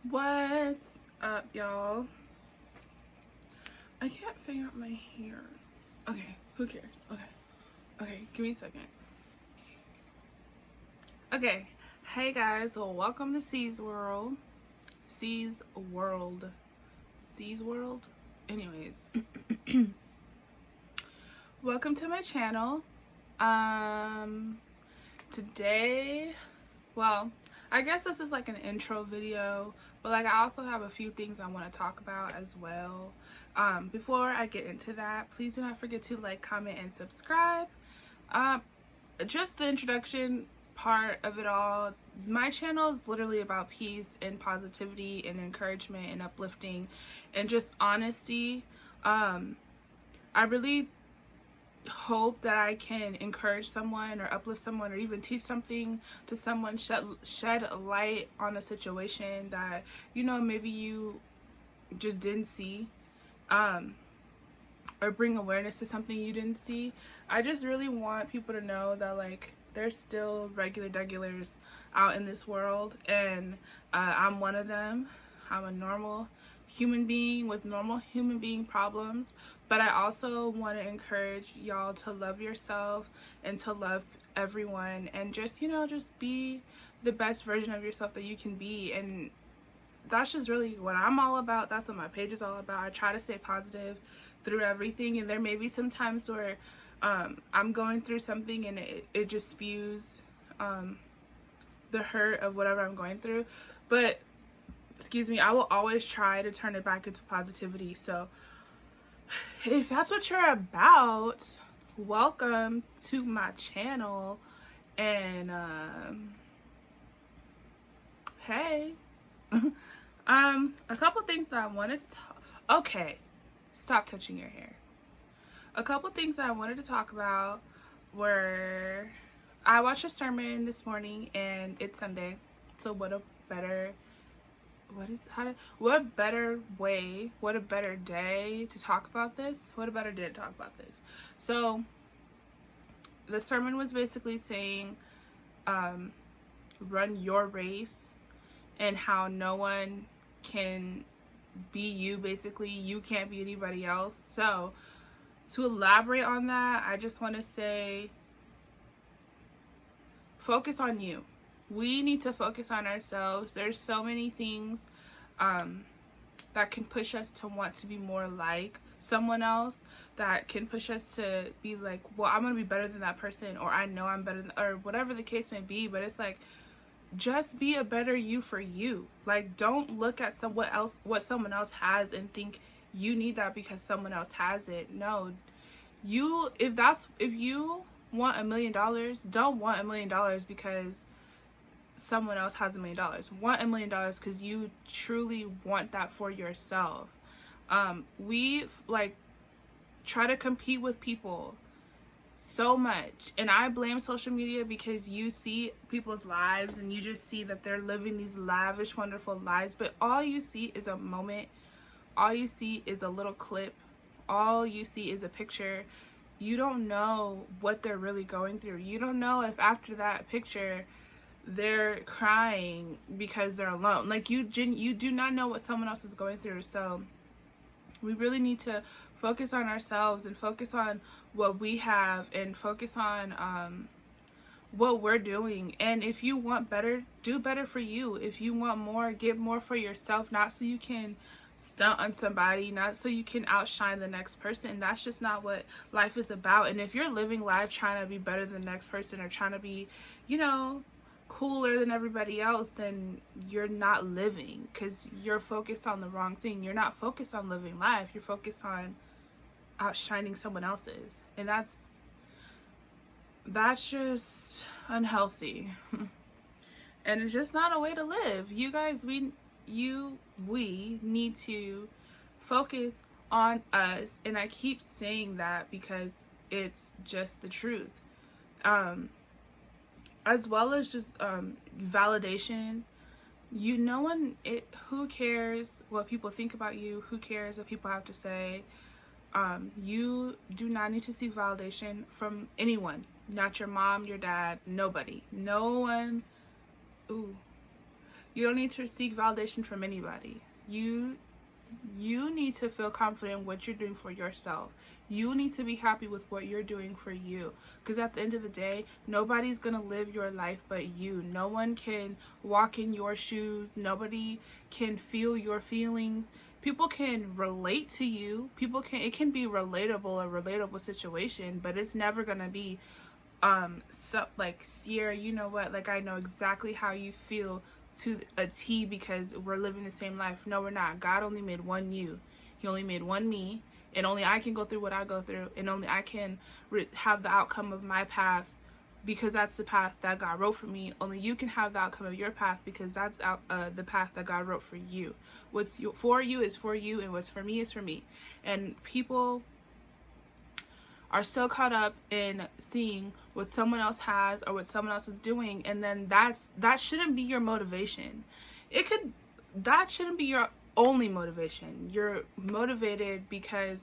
What's up, y'all? I can't figure out my hair. Okay, who cares? Okay, give me a second. Okay, hey guys, well, welcome to C's World. C's World. C's World? Anyways, welcome to my channel. Today, well, I guess this is like an intro video, but like I also have a few things I want to talk about as well. Before I get into that, please do not forget to like, comment, and subscribe. Just the introduction part of it all. My channel is literally about peace and positivity and encouragement and uplifting and just honesty. I really hope that I can encourage someone or uplift someone or even teach something to someone, shed a light on a situation that, you know, maybe you just didn't see, or bring awareness to something you didn't see. I just really want people to know that like there's still regulars out in this world, and I'm one of them. I'm a normal human being with normal human being problems, but I also want to encourage y'all to love yourself and to love everyone, and just, you know, just be the best version of yourself that you can be. And that's just really what I'm all about. That's what my page is all about. I try to stay positive through everything, and there may be some times where I'm going through something and it just spews the hurt of whatever I'm going through, but excuse me, I will always try to turn it back into positivity. So if that's what you're about, welcome to my channel. And hey, a couple things that I wanted to talk. Okay, stop touching your hair. A couple things that I wanted to talk about were, I watched a sermon this morning, and it's Sunday, so what a better day to talk about this. What a better day to talk about this. So the sermon was basically saying, run your race, and how no one can be you. Basically, you can't be anybody else. So to elaborate on that, I just want to say, focus on you. We need to focus on ourselves. There's so many things that can push us to want to be more like someone else, that can push us to be like, well, I'm gonna be better than that person, or I know I'm better than, or whatever the case may be. But it's like, just be a better you for you. Like, don't look at what someone else has and think you need that because someone else has it. No, if you want $1 million, don't want $1 million because someone else has $1 million. Want $1 million because you truly want that for yourself. We like try to compete with people so much, and I blame social media because you see people's lives and you just see that they're living these lavish, wonderful lives, but all you see is a moment. All you see is a little clip. All you see is a picture. You don't know what they're really going through. You don't know if after that picture they're crying because they're alone. Like, you do not know what someone else is going through. So we really need to focus on ourselves and focus on what we have and focus on what we're doing. And if you want better, do better for you. If you want more, get more for yourself, not so you can stunt on somebody, not so you can outshine the next person. That's just not what life is about. And if you're living life trying to be better than the next person, or trying to be, you know, cooler than everybody else, then you're not living, because you're focused on the wrong thing. You're not focused on living life. You're focused on outshining someone else's, and that's just unhealthy. And it's just not a way to live. You guys, we need to focus on us, and I keep saying that because it's just the truth. As well as just validation. Who cares what people think about you? Who cares what people have to say? You do not need to seek validation from anyone. Not your mom, your dad, nobody. No one. Ooh. You don't need to seek validation from anybody. You need to feel confident in what you're doing for yourself. You need to be happy with what you're doing for you. Because at the end of the day, nobody's going to live your life but you. No one can walk in your shoes. Nobody can feel your feelings. People can relate to you. It can be relatable, a relatable situation, but it's never going to be so like, Sierra, you know what? Like, I know exactly how you feel to a T because we're living the same life. No, we're not. God only made one you. He only made one me, and only I can go through what I go through, and only I can have the outcome of my path because that's the path that God wrote for me. Only you can have the outcome of your path because that's the path that God wrote for you. What's for you is for you, and what's for me is for me. And people are so caught up in seeing what someone else has or what someone else is doing, and then that shouldn't be your motivation. That shouldn't be your only motivation. You're motivated because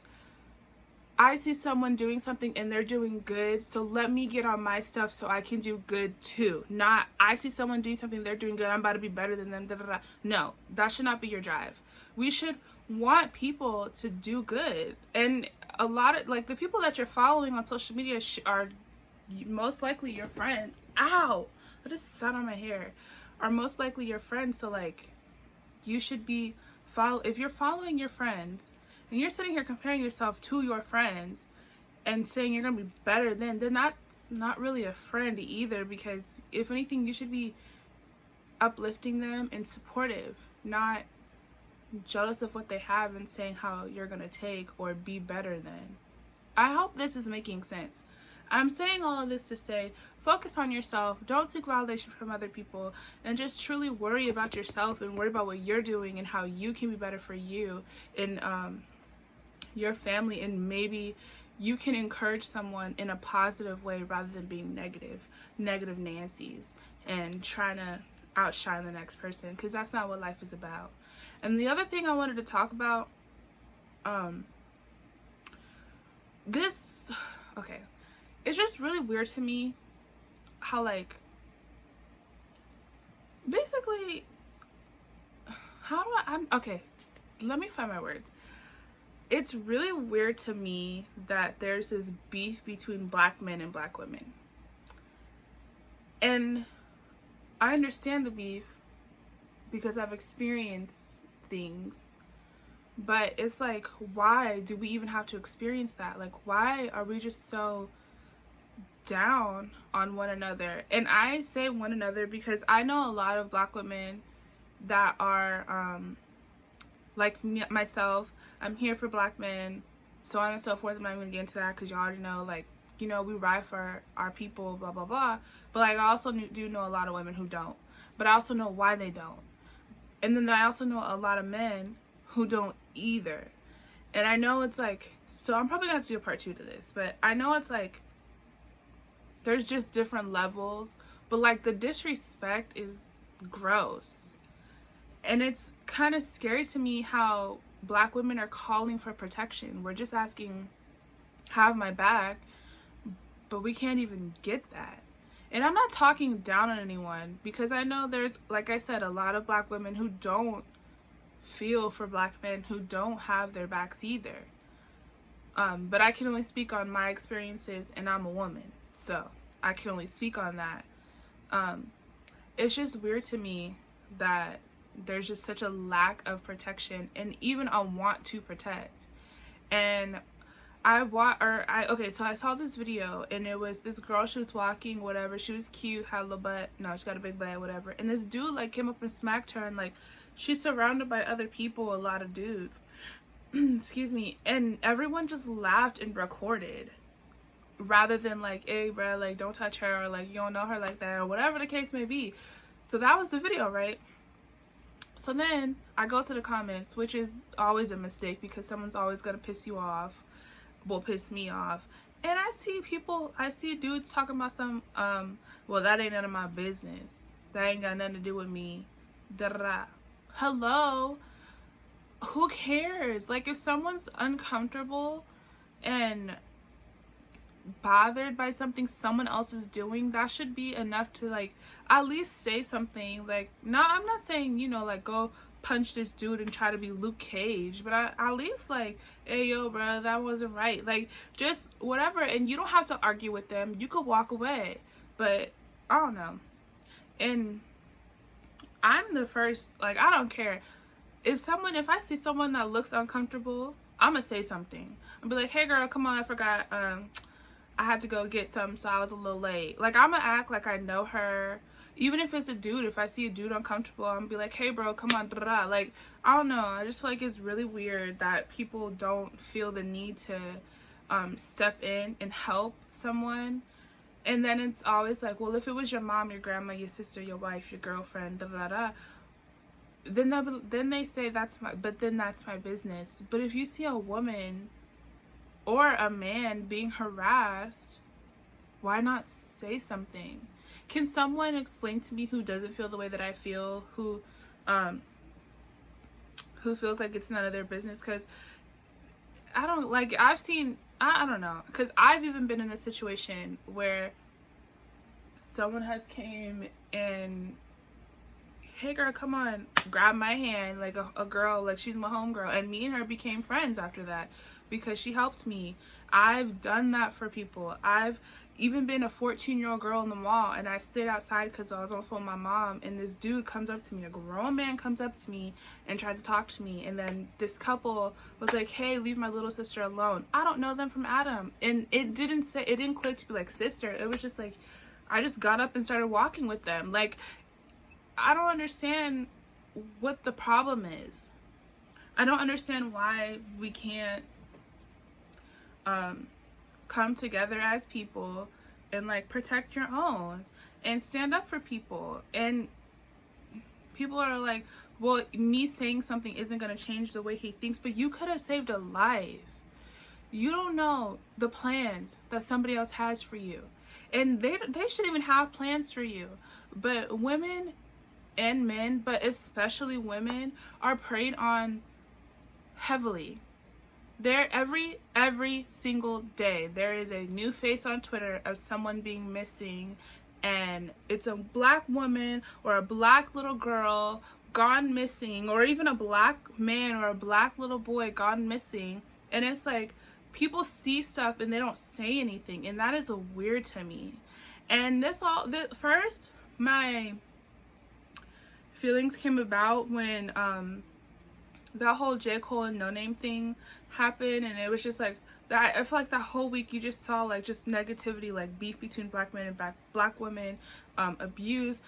I see someone doing something and they're doing good, so let me get on my stuff so I can do good too. Not, I see someone doing something, they're doing good, I'm about to be better than them, da, da, da. No, that should not be your drive. We should want people to do good. And a lot of, like, the people that you're following on social media are most likely your friends. Ow! I just sat on my hair. Are most likely your friends, so, like, you should be if you're following your friends and you're sitting here comparing yourself to your friends and saying you're gonna be better then that's not really a friend either, because if anything, you should be uplifting them and supportive, not jealous of what they have and saying how you're gonna take or be better than. I hope this is making sense. I'm saying all of this to say, focus on yourself, don't seek validation from other people, and just truly worry about yourself and worry about what you're doing and how you can be better for you and your family, and maybe you can encourage someone in a positive way rather than being negative Nancy's and trying to outshine the next person, because that's not what life is about. And the other thing I wanted to talk about, it's just really weird to me how, like, basically, okay, let me find my words. It's really weird to me that there's this beef between black men and black women. And I understand the beef because I've experienced things. But it's like, why do we even have to experience that? Like, why are we just so down on one another? And I say one another because I know a lot of black women that are like myself. I'm here for black men, so on and so forth. I'm not even gonna get into that because you already know, like, you know, we ride for our people, blah blah blah. But like, I also do know a lot of women who don't, but I also know why they don't. And then I also know a lot of men who don't either. And I know it's like, so I'm probably gonna have to do a part 2 to this, but I know it's like there's just different levels, but like the disrespect is gross. And it's kind of scary to me how black women are calling for protection. We're just asking, have my back, but we can't even get that. And I'm not talking down on anyone, because I know there's, like I said, a lot of black women who don't feel for black men, who don't have their backs either. But I can only speak on my experiences, and I'm a woman, so I can only speak on that. It's just weird to me that there's just such a lack of protection and even a want to protect. And so I saw this video, and it was this girl, she was walking, whatever, she was cute, had a little butt, no, she got a big butt, whatever, and this dude like came up and smacked her, and like she's surrounded by other people, a lot of dudes, excuse me, and everyone just laughed and recorded, rather than like, hey bro, like don't touch her, or like you don't know her like that, or whatever the case may be. So that was the video, right? So then I go to the comments, which is always a mistake because someone's always gonna piss you off, will piss me off. And I see dudes talking about some, well, that ain't none of my business. That ain't got nothing to do with me. Da-da-da. Hello? Who cares? Like, if someone's uncomfortable and bothered by something someone else is doing, that should be enough to like at least say something. Like, no, I'm not saying, you know, like go punch this dude and try to be Luke Cage, but at least like, hey yo bro, that wasn't right, like just whatever. And you don't have to argue with them, you could walk away. But I don't know. And I'm the first, like, I don't care if I see someone that looks uncomfortable, I'm gonna say something. I'll be like, hey girl, come on, I forgot, I had to go get some, so I was a little late. Like, I'm gonna act like I know her. Even if it's a dude, if I see a dude uncomfortable, I'm gonna be like, hey bro, come on, like, I don't know, I just feel like it's really weird that people don't feel the need to step in and help someone. And then it's always like, well, if it was your mom, your grandma, your sister, your wife, your girlfriend, then they say that's my business. But if you see a woman or a man being harassed, why not say something? Can someone explain to me who doesn't feel the way that I feel, who feels like it's none of their business? Because I don't, like, I've seen, I don't know, because I've even been in a situation where someone has came and, hey girl, come on, grab my hand, like a girl, like she's my homegirl, and me and her became friends after that because she helped me. I've done that for people. I've even been a 14-year-old girl in the mall, and I stayed outside because I was on the phone with my mom, and this dude comes up to me, a grown man comes up to me and tries to talk to me, and then this couple was like, hey, leave my little sister alone. I don't know them from Adam. And it didn't click to be like sister. It was just like, I just got up and started walking with them. Like, I don't understand what the problem is. I don't understand why we can't come together as people and like protect your own and stand up for people. And people are like, well, me saying something isn't going to change the way he thinks, but you could have saved a life. You don't know the plans that somebody else has for you, and they shouldn't even have plans for you. But women and men, but especially women, are preyed on heavily. There, every single day there is a new face on Twitter of someone being missing, and it's a black woman or a black little girl gone missing, or even a black man or a black little boy gone missing. And it's like, people see stuff and they don't say anything, and that is weird to me. And first, my feelings came about when that whole J. Cole and No Name thing happened, and it was just like that. I feel like that whole week you just saw like just negativity, like beef between black men and black women, abuse,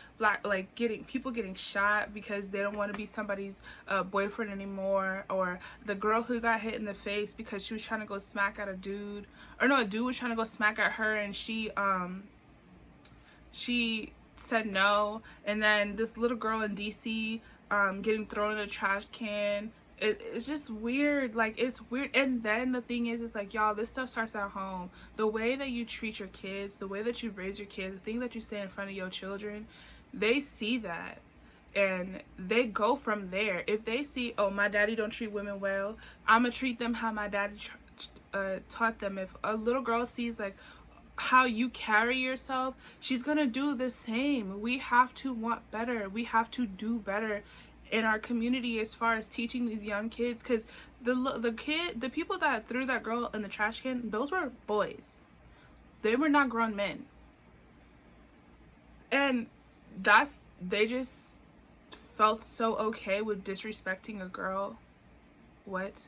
people getting shot because they don't want to be somebody's boyfriend anymore, or the girl who got hit in the face because she was trying to go smack at a dude, or no, a dude was trying to go smack at her, and she said no. And then this little girl in DC getting thrown in a trash can. It's just weird. Like, it's weird. And then the thing is, it's like, y'all, this stuff starts at home. The way that you treat your kids, the way that you raise your kids, the thing that you say in front of your children, they see that and they go from there. If they see, oh, my daddy don't treat women well, I'm gonna treat them how my daddy taught them. If a little girl sees like how you carry yourself, she's gonna do the same. We have to want better. We have to do better in our community as far as teaching these young kids, because the people that threw that girl in the trash can, those were boys. They were not grown men. And they just felt so okay with disrespecting a girl. What?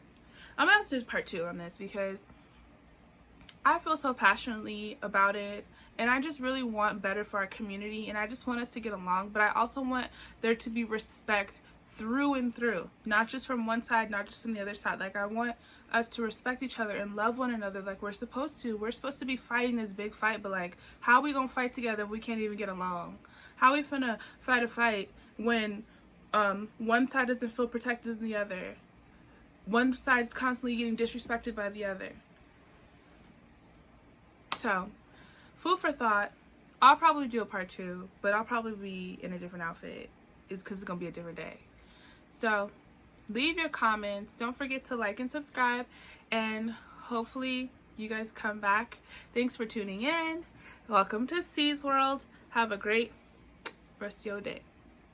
I'm gonna have to do part 2 on this because I feel so passionately about it, and I just really want better for our community, and I just want us to get along, but I also want there to be respect through and through, not just from one side, not just from the other side. Like, I want us to respect each other and love one another like we're supposed to. We're supposed to be fighting this big fight, but like, how are we gonna fight together if we can't even get along? How are we finna fight a fight when one side doesn't feel protected than the other? One side is constantly getting disrespected by the other. So, food for thought. I'll probably do a part 2, but I'll probably be in a different outfit. It's because it's going to be a different day. So, leave your comments. Don't forget to like and subscribe. And hopefully you guys come back. Thanks for tuning in. Welcome to C's World. Have a great rest of your day.